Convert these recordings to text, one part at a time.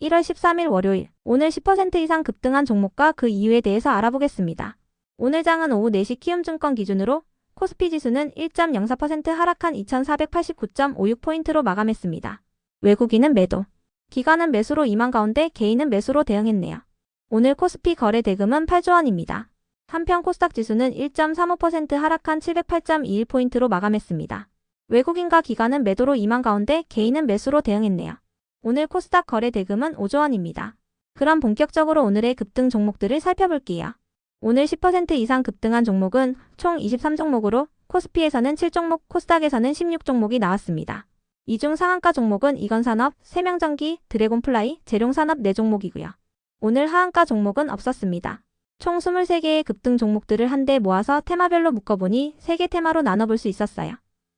1월 13일 월요일, 오늘 10% 이상 급등한 종목과 그 이유에 대해서 알아보겠습니다. 오늘 장은 오후 4시 키움증권 기준으로 코스피 지수는 1.04% 하락한 2489.56포인트로 마감했습니다. 외국인은 매도, 기관은 매수로 임한 가운데 개인은 매수로 대응했네요. 오늘 코스피 거래 대금은 8조 원입니다. 한편 코스닥 지수는 1.35% 하락한 708.21포인트로 마감했습니다. 외국인과 기관은 매도로 임한 가운데 개인은 매수로 대응했네요. 오늘 코스닥 거래 대금은 5조 원입니다. 그럼 본격적으로 오늘의 급등 종목들을 살펴볼게요. 오늘 10% 이상 급등한 종목은 총 23종목으로 코스피에서는 7종목, 코스닥에서는 16종목이 나왔습니다. 이 중 상한가 종목은 이건산업, 세명전기, 드래곤플라이, 재룡산업 4종목이고요. 오늘 하한가 종목은 없었습니다. 총 23개의 급등 종목들을 한데 모아서 테마별로 묶어보니 3개 테마로 나눠볼 수 있었어요.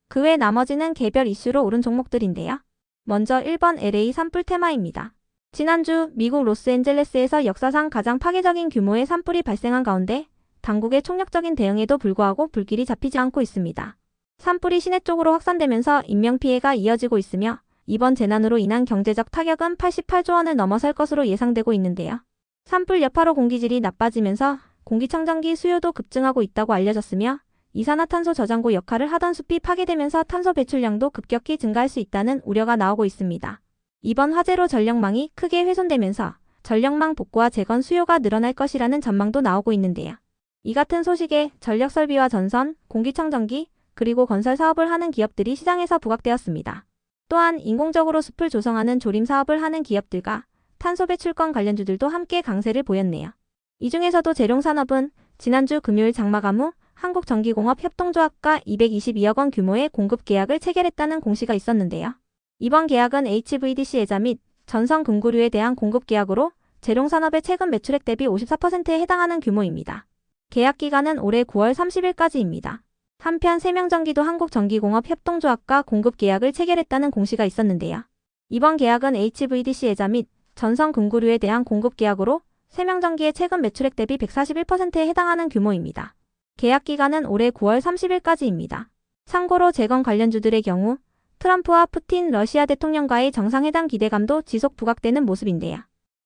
그 외 나머지는 개별 이슈로 오른 종목들인데요. 먼저 1번 LA 산불 테마입니다. 지난주 미국 로스앤젤레스에서 역사상 가장 파괴적인 규모의 산불이 발생한 가운데 당국의 총력적인 대응에도 불구하고 불길이 잡히지 않고 있습니다. 산불이 시내 쪽으로 확산되면서 인명피해가 이어지고 있으며 이번 재난으로 인한 경제적 타격은 88조 원을 넘어설 것으로 예상되고 있는데요. 산불 여파로 공기질이 나빠지면서 공기청정기 수요도 급증하고 있다고 알려졌으며 이산화탄소 저장고 역할을 하던 숲이 파괴되면서 탄소 배출량도 급격히 증가할 수 있다는 우려가 나오고 있습니다. 이번 화재로 전력망이 크게 훼손되면서 전력망 복구와 재건 수요가 늘어날 것이라는 전망도 나오고 있는데요. 이 같은 소식에 전력설비와 전선, 공기청정기, 그리고 건설 사업을 하는 기업들이 시장에서 부각되었습니다. 또한 인공적으로 숲을 조성하는 조림 사업을 하는 기업들과 탄소 배출권 관련주들도 함께 강세를 보였네요. 이 중에서도 재룡산업은 지난주 금요일 장마감 후 한국전기공업 협동조합과 222억 원 규모의 공급 계약을 체결했다는 공시가 있었는데요. 이번 계약은 HVDC 예자 및 전선 금구류에 대한 공급 계약으로 재룡산업의 최근 매출액 대비 54%에 해당하는 규모입니다. 계약 기간은 올해 9월 30일까지입니다. 한편 세명전기도 한국전기공업 협동조합과 공급 계약을 체결했다는 공시가 있었는데요. 이번 계약은 HVDC 예자 및 전선 금구류에 대한 공급 계약으로 세명전기의 최근 매출액 대비 141%에 해당하는 규모입니다. 계약 기간은 올해 9월 30일까지입니다. 참고로 재건 관련주들의 경우 트럼프와 푸틴 러시아 대통령과의 정상회담 기대감도 지속 부각되는 모습인데요.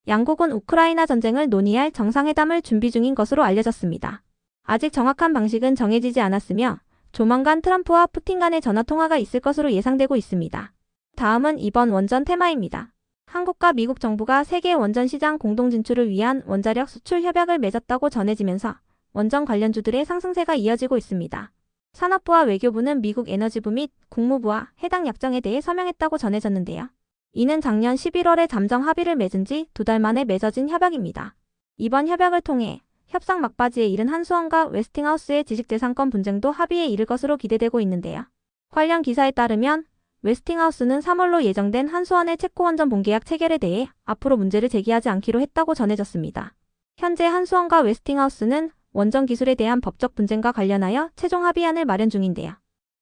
양국은 우크라이나 전쟁을 논의할 정상회담을 준비 중인 것으로 알려졌습니다. 아직 정확한 방식은 정해지지 않았으며 조만간 트럼프와 푸틴 간의 전화통화가 있을 것으로 예상되고 있습니다. 다음은 이번 원전 테마입니다. 한국과 미국 정부가 세계 원전 시장 공동 진출을 위한 원자력 수출 협약을 맺었다고 전해지면서 원전 관련주들의 상승세가 이어지고 있습니다. 산업부와 외교부는 미국 에너지부 및 국무부와 해당 약정에 대해 서명했다고 전해졌는데요. 이는 작년 11월에 잠정 합의를 맺은 지 2달 만에 맺어진 협약입니다. 이번 협약을 통해 협상 막바지에 이른 한수원과 웨스팅하우스의 지식재산권 분쟁도 합의에 이를 것으로 기대되고 있는데요. 관련 기사에 따르면 웨스팅하우스는 3월로 예정된 한수원의 체코원전 본계약 체결에 대해 앞으로 문제를 제기하지 않기로 했다고 전해졌습니다. 현재 한수원과 웨스팅하우스는 원전 기술에 대한 법적 분쟁과 관련하여 최종 합의안을 마련 중인데요.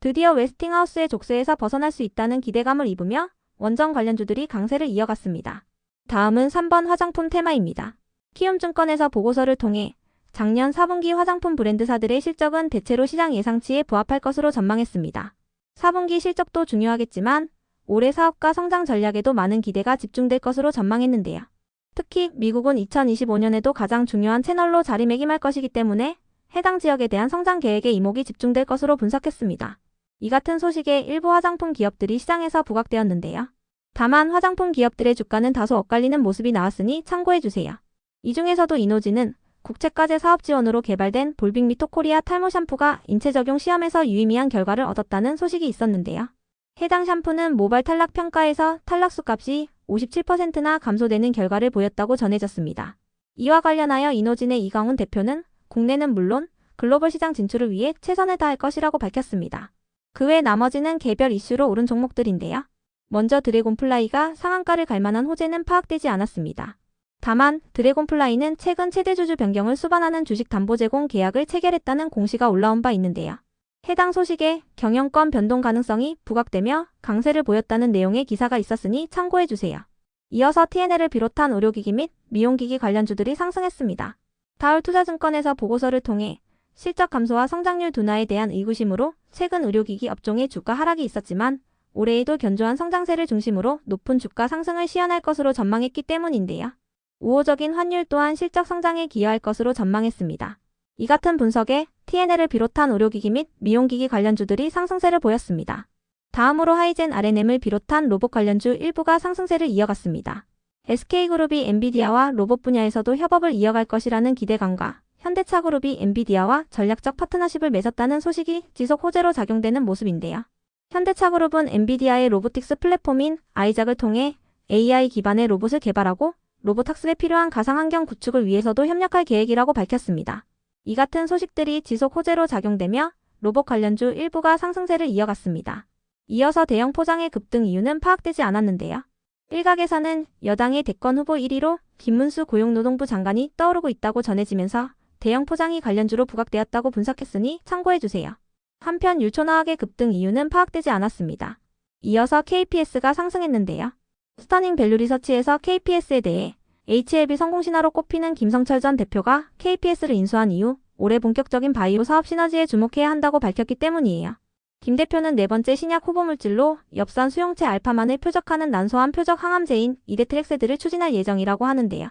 드디어 웨스팅하우스의 족쇄에서 벗어날 수 있다는 기대감을 입으며 원전 관련주들이 강세를 이어갔습니다. 다음은 3번 화장품 테마입니다. 키움증권에서 보고서를 통해 작년 4분기 화장품 브랜드사들의 실적은 대체로 시장 예상치에 부합할 것으로 전망했습니다. 4분기 실적도 중요하겠지만 올해 사업과 성장 전략에도 많은 기대가 집중될 것으로 전망했는데요. 특히 미국은 2025년에도 가장 중요한 채널로 자리매김할 것이기 때문에 해당 지역에 대한 성장 계획에 이목이 집중될 것으로 분석했습니다. 이 같은 소식에 일부 화장품 기업들이 시장에서 부각되었는데요. 다만 화장품 기업들의 주가는 다소 엇갈리는 모습이 나왔으니 참고해주세요. 이 중에서도 이노진은 국채과제 사업 지원으로 개발된 볼빅 미토코리아 탈모 샴푸가 인체 적용 시험에서 유의미한 결과를 얻었다는 소식이 있었는데요. 해당 샴푸는 모발 탈락 평가에서 탈락수 값이 57%나 감소되는 결과를 보였다고 전해졌습니다. 이와 관련하여 이노진의 이강훈 대표는 국내는 물론 글로벌 시장 진출을 위해 최선을 다할 것이라고 밝혔습니다. 그 외 나머지는 개별 이슈로 오른 종목들인데요. 먼저 드래곤플라이가 상한가를 갈 만한 호재는 파악되지 않았습니다. 다만 드래곤플라이는 최근 최대주주 변경을 수반하는 주식 담보 제공 계약을 체결했다는 공시가 올라온 바 있는데요. 해당 소식에 경영권 변동 가능성이 부각되며 강세를 보였다는 내용의 기사가 있었으니 참고해주세요. 이어서 TNL을 비롯한 의료기기 및 미용기기 관련주들이 상승했습니다. 다울투자증권에서 보고서를 통해 실적 감소와 성장률 둔화에 대한 의구심으로 최근 의료기기 업종의 주가 하락이 있었지만 올해에도 견조한 성장세를 중심으로 높은 주가 상승을 시현할 것으로 전망했기 때문인데요. 우호적인 환율 또한 실적 성장에 기여할 것으로 전망했습니다. 이 같은 분석에 TNL을 비롯한 의료기기 및 미용기기 관련주들이 상승세를 보였습니다. 다음으로 하이젠 RNM을 비롯한 로봇 관련주 일부가 상승세를 이어갔습니다. SK그룹이 엔비디아와 로봇 분야에서도 협업을 이어갈 것이라는 기대감과 현대차그룹이 엔비디아와 전략적 파트너십을 맺었다는 소식이 지속 호재로 작용되는 모습인데요. 현대차그룹은 엔비디아의 로보틱스 플랫폼인 아이작을 통해 AI 기반의 로봇을 개발하고 로봇 학습에 필요한 가상환경 구축을 위해서도 협력할 계획이라고 밝혔습니다. 이 같은 소식들이 지속 호재로 작용되며 로봇 관련주 일부가 상승세를 이어갔습니다. 이어서 대형 포장의 급등 이유는 파악되지 않았는데요. 일각에서는 여당의 대권 후보 1위로 김문수 고용노동부 장관이 떠오르고 있다고 전해지면서 대형 포장이 관련주로 부각되었다고 분석했으니 참고해주세요. 한편 율촌화학의 급등 이유는 파악되지 않았습니다. 이어서 KPS가 상승했는데요. 스터닝 밸류 리서치에서 KPS에 대해 HLB 성공 신화로 꼽히는 김성철 전 대표가 KPS를 인수한 이후 올해 본격적인 바이오 사업 시너지에 주목해야 한다고 밝혔기 때문이에요. 김 대표는 네 번째 신약 후보물질로 엽산 수용체 알파만을 표적하는 난소암 표적 항암제인 이데트렉세드를 추진할 예정이라고 하는데요.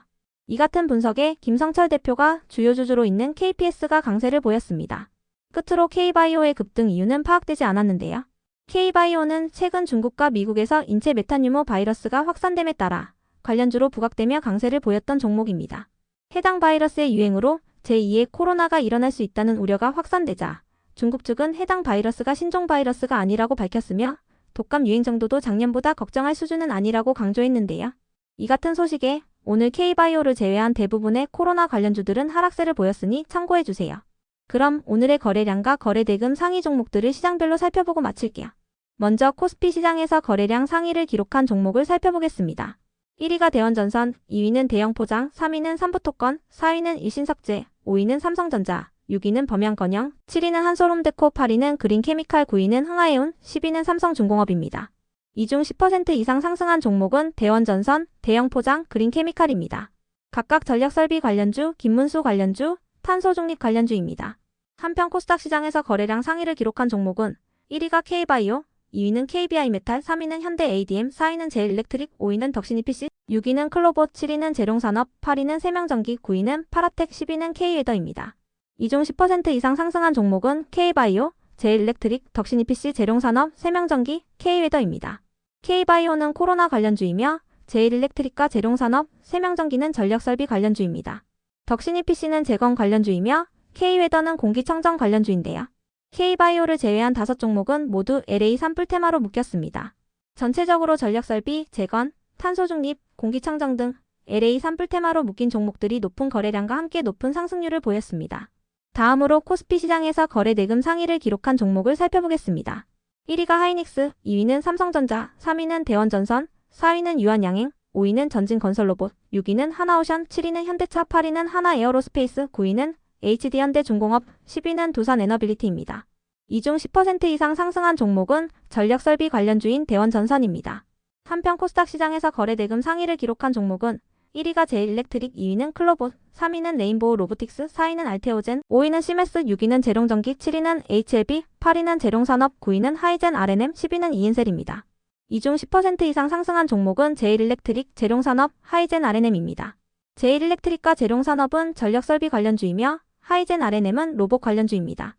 이 같은 분석에 김성철 대표가 주요 주주로 있는 KPS가 강세를 보였습니다. 끝으로 K바이오의 급등 이유는 파악되지 않았는데요. K바이오는 최근 중국과 미국에서 인체 메타뉴모 바이러스가 확산됨에 따라 관련주로 부각되며 강세를 보였던 종목입니다. 해당 바이러스의 유행으로 제2의 코로나가 일어날 수 있다는 우려가 확산되자 중국 측은 해당 바이러스가 신종 바이러스가 아니라고 밝혔으며 독감 유행 정도도 작년보다 걱정할 수준은 아니라고 강조했는데요. 이 같은 소식에 오늘 K바이오를 제외한 대부분의 코로나 관련주들은 하락세를 보였으니 참고해주세요. 그럼 오늘의 거래량과 거래대금 상위 종목들을 시장별로 살펴보고 마칠게요. 먼저 코스피 시장에서 거래량 상위를 기록한 종목을 살펴보겠습니다. 1위가 대원전선, 2위는 대형포장, 3위는 삼부토건, 4위는 일신석재, 5위는 삼성전자, 6위는 범양건영, 7위는 한솔홈데코, 8위는 그린케미칼, 9위는 흥하해운, 10위는 삼성중공업입니다. 이 중 10% 이상 상승한 종목은 대원전선, 대형포장, 그린케미칼입니다. 각각 전력설비 관련주, 김문수 관련주, 탄소중립 관련주입니다. 한편 코스닥 시장에서 거래량 상위를 기록한 종목은 1위가 K바이오, 2위는 KBI메탈, 3위는 현대ADM, 4위는 제일일렉트릭, 5위는 덕신EPC, 6위는 클로봇, 7위는 재룡산업, 8위는 세명전기, 9위는 파라텍, 10위는 K웨더입니다. 이 중 10% 이상 상승한 종목은 K바이오, 제일일렉트릭, 덕신EPC, 재룡산업, 세명전기, K웨더입니다. K바이오는 코로나 관련주이며 제일일렉트릭과 재룡산업, 세명전기는 전력설비 관련주입니다. 덕신EPC는 재건 관련주이며 K웨더는 공기청정 관련주인데요. K바이오를 제외한 5종목은 모두 LA 산불 테마로 묶였습니다. 전체적으로 전력설비, 재건, 탄소중립, 공기청정 등 LA 산불 테마로 묶인 종목들이 높은 거래량과 함께 높은 상승률을 보였습니다. 다음으로 코스피 시장에서 거래대금 상위를 기록한 종목을 살펴보겠습니다. 1위가 하이닉스, 2위는 삼성전자, 3위는 대원전선, 4위는 유한양행, 5위는 전진건설로봇, 6위는 하나오션, 7위는 현대차, 8위는 하나에어로스페이스, 9위는 HD현대중공업, 10위는 두산에너빌리티입니다. 이 중 10% 이상 상승한 종목은 전력설비 관련주인 대원전선입니다. 한편 코스닥 시장에서 거래대금 상위를 기록한 종목은 1위가 제일일렉트릭, 2위는 클로봇, 3위는 레인보우 로보틱스, 4위는 알테오젠, 5위는 시메스, 6위는 재룡전기, 7위는 HLB, 8위는 재룡산업, 9위는 하이젠 RNM, 10위는 이인셀입니다. 이 중 10% 이상 상승한 종목은 제일일렉트릭, 재룡산업, 하이젠 RNM입니다. 제일일렉트릭과 재룡산업은 전력설비 관련주이며 하이젠 RNM은 로봇 관련주입니다.